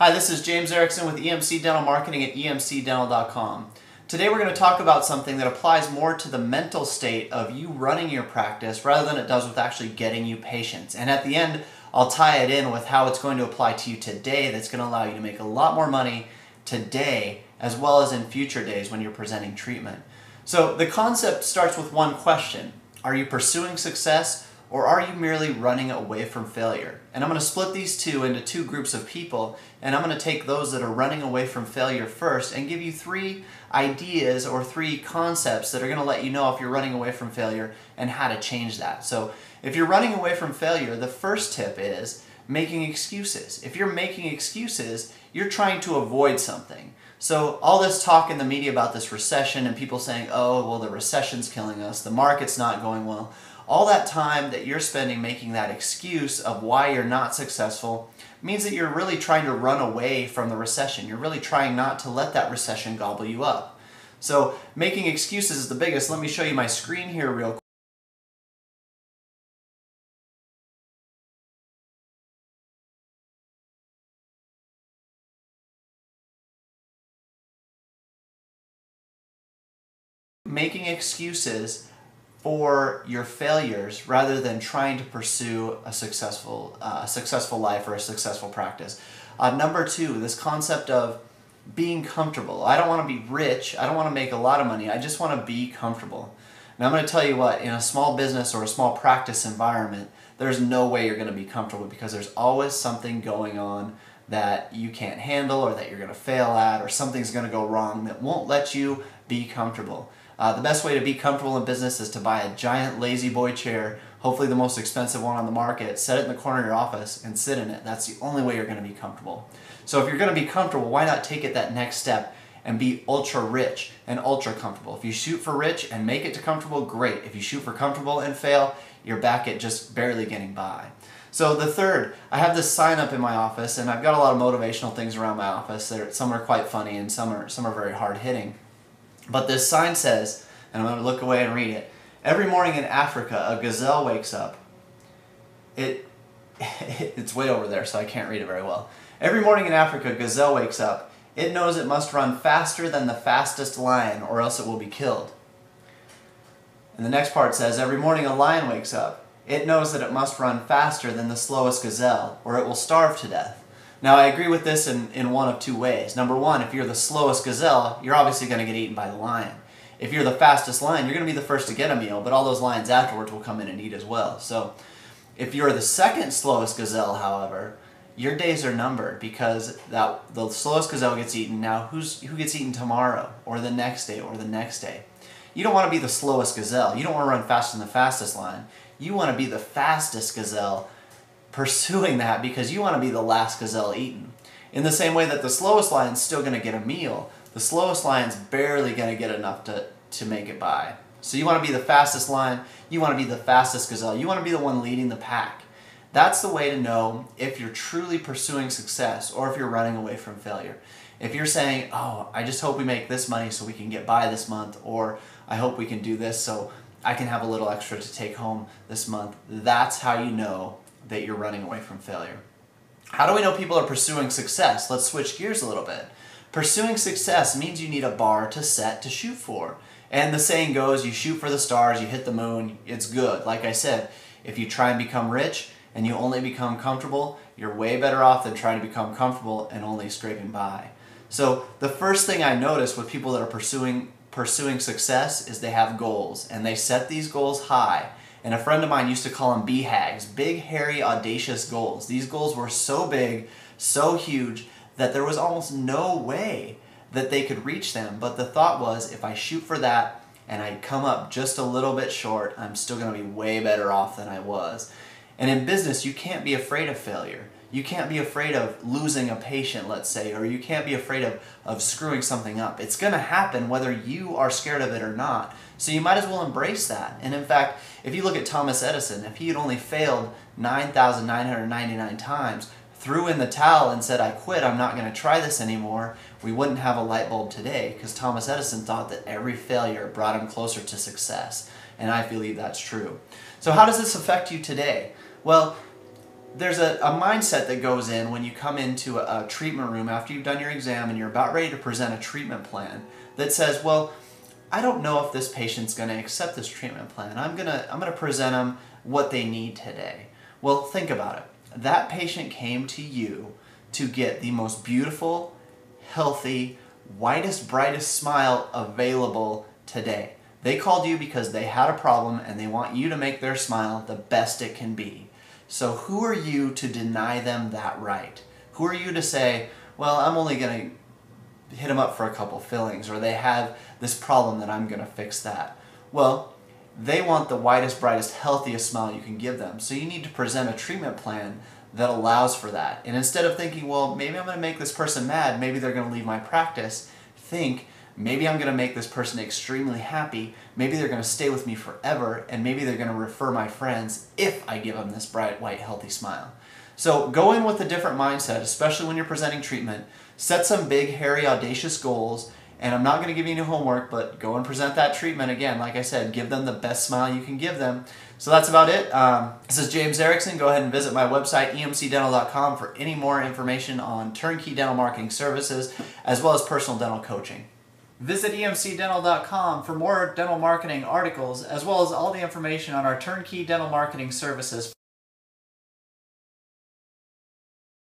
Hi, this is James Erickson with EMC Dental Marketing at emcdental.com. Today we're going to talk about something that applies more to the mental state of you running your practice rather than it does with actually getting you patients. And at the end, I'll tie it in with how it's going to apply to you today that's going to allow you to make a lot more money today as well as in future days when you're presenting treatment. So the concept starts with one question. Are you pursuing success or are you merely running away from failure? And I'm going to split these two into two groups of people, and I'm going to take those that are running away from failure first and give you three ideas or three concepts that are going to let you know if you're running away from failure and how to change that. So if you're running away from failure, the first tip is making excuses. If you're making excuses, you're trying to avoid something. So all this talk in the media about this recession and people saying, oh, well, the recession's killing us, the market's not going well, all that time that you're spending making that excuse of why you're not successful means that you're really trying to run away from the recession. You're really trying not to let that recession gobble you up. So making excuses is the biggest. Let me show you my screen here real quick. Making excuses for your failures rather than trying to pursue a successful life or a successful practice. Number two, this concept of being comfortable. I don't want to be rich. I don't want to make a lot of money. I just want to be comfortable. Now I'm going to tell you what, in a small business or a small practice environment, there's no way you're going to be comfortable because there's always something going on that you can't handle or that you're going to fail at or something's going to go wrong that won't let you be comfortable. The best way to be comfortable in business is to buy a giant lazy boy chair, hopefully the most expensive one on the market, set it in the corner of your office and sit in it. That's the only way you're going to be comfortable. So if you're going to be comfortable, why not take it that next step and be ultra rich and ultra comfortable? If you shoot for rich and make it to comfortable, great. If you shoot for comfortable and fail, you're back at just barely getting by. So the third, I have this sign up in my office, and I've got a lot of motivational things around my office. Some are quite funny and some are very hard hitting. But this sign says, and I'm going to look away and read it, every morning in Africa a gazelle wakes up. It's way over there so I can't read it very well. Every morning in Africa a gazelle wakes up. It knows it must run faster than the fastest lion or else it will be killed. And the next part says, every morning a lion wakes up. It knows that it must run faster than the slowest gazelle or it will starve to death. Now I agree with this in one of two ways. Number one, if you're the slowest gazelle, you're obviously going to get eaten by the lion. If you're the fastest lion, you're going to be the first to get a meal, but all those lions afterwards will come in and eat as well. So if you're the second slowest gazelle, however, your days are numbered because the slowest gazelle gets eaten. Now who gets eaten tomorrow or the next day or the next day? You don't want to be the slowest gazelle. You don't want to run faster than the fastest lion. You want to be the fastest gazelle pursuing that because you want to be the last gazelle eaten. In the same way that the slowest lion's still going to get a meal, the slowest lion's barely going to get enough to make it by. So you want to be the fastest lion, you want to be the fastest gazelle, you want to be the one leading the pack. That's the way to know if you're truly pursuing success or if you're running away from failure. If you're saying, oh, I just hope we make this money so we can get by this month, or I hope we can do this so I can have a little extra to take home this month, that's how you know that you're running away from failure. How do we know people are pursuing success? Let's switch gears a little bit. Pursuing success means you need a bar to set to shoot for. And the saying goes, you shoot for the stars, you hit the moon, it's good. Like I said, if you try and become rich and you only become comfortable, you're way better off than trying to become comfortable and only scraping by. So the first thing I notice with people that are pursuing success is they have goals and they set these goals high. And a friend of mine used to call them BHAGs, big, hairy, audacious goals. These goals were so big, so huge, that there was almost no way that they could reach them. But the thought was, if I shoot for that and I come up just a little bit short, I'm still going to be way better off than I was. And in business, you can't be afraid of failure. You can't be afraid of losing a patient, let's say, or you can't be afraid of screwing something up. It's going to happen whether you are scared of it or not. So you might as well embrace that. And in fact, if you look at Thomas Edison, if he had only failed 9,999 times, threw in the towel and said, I quit, I'm not going to try this anymore, we wouldn't have a light bulb today because Thomas Edison thought that every failure brought him closer to success. And I believe that's true. So how does this affect you today? Well, there's a mindset that goes in when you come into a treatment room after you've done your exam and you're about ready to present a treatment plan that says, well, I don't know if this patient's going to accept this treatment plan. I'm gonna present them what they need today. Well, think about it. That patient came to you to get the most beautiful, healthy, whitest, brightest smile available today. They called you because they had a problem and they want you to make their smile the best it can be. So who are you to deny them that right? Who are you to say, well, I'm only going to hit them up for a couple fillings, or they have this problem that I'm going to fix that? Well, they want the whitest, brightest, healthiest smile you can give them. So you need to present a treatment plan that allows for that. And instead of thinking, well, maybe I'm going to make this person mad, maybe they're going to leave my practice, think, maybe I'm going to make this person extremely happy, maybe they're going to stay with me forever, and maybe they're going to refer my friends if I give them this bright, white, healthy smile. So go in with a different mindset, especially when you're presenting treatment. Set some big, hairy, audacious goals, and I'm not going to give you any homework, but go and present that treatment again. Like I said, give them the best smile you can give them. So that's about it. This is James Erickson. Go ahead and visit my website, emcdental.com, for any more information on turnkey dental marketing services, as well as personal dental coaching. Visit emcdental.com for more dental marketing articles, as well as all the information on our turnkey dental marketing services.